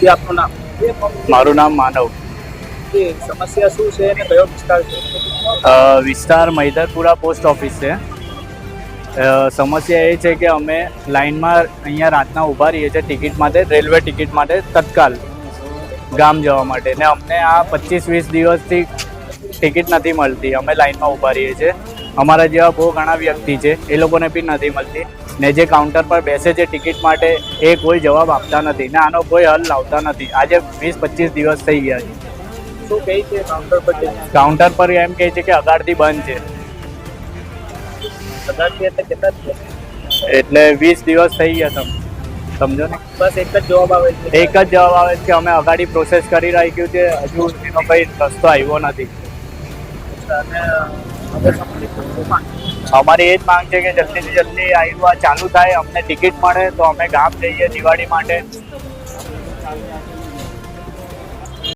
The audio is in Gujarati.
જે આપનું નામ? મારું નામ માનવ. જે સમસ્યા શું છે અને કયો વિસ્તાર છે? વિસ્તાર મૈદરપુરા પોસ્ટ ઓફિસ છે. સમસ્યા એ છે કે અમે લાઇનમાં અહીંયા રાતના ઊભા રહીએ છીએ ટિકિટ માટે, રેલવે ટિકિટ માટે તત્કાલ ગામ જવા માટે, ને અમને આ 25-20 દિવસથી ટિકિટ નથી મળતી. અમે લાઇનમાં ઊભા રહીએ છીએ. અમારા જેવા બહુ ઘણા વ્યક્તિ છે, એ લોકોને બી નથી મળતી. ને જે કાઉન્ટર પર બેસે છે ટિકિટ માટે, એ કોઈ જવાબ આપતા નથી ને આનો કોઈ હલ લાવતા નથી. આજે 20-25 દિવસ થઈ ગયા છે. શું કહે છે કાઉન્ટર પર જઈને? કાઉન્ટર પર એમ કહે છે કે અગાડથી બંધ છે. કદાચ એટલે કેટલા દિવસ? એટલે 20 દિવસ થઈ ગયા. સમજો ને. બસ એક જ જવાબ આવે છે. એક જ જવાબ આવે છે કે અમે અગાડી પ્રોસેસ કરી રાખ્યું છે, હજુ એનો કંઈ રસ્તો આવ્યો નથી. અને હવે તમારી શું માંગ? અમારી એ જ માંગ છે કે જલ્દીથી જલ્દી આ ચાલુ થાય, અમને ટિકિટ મળે તો અમે ગામ જઈએ દિવાળી માટે.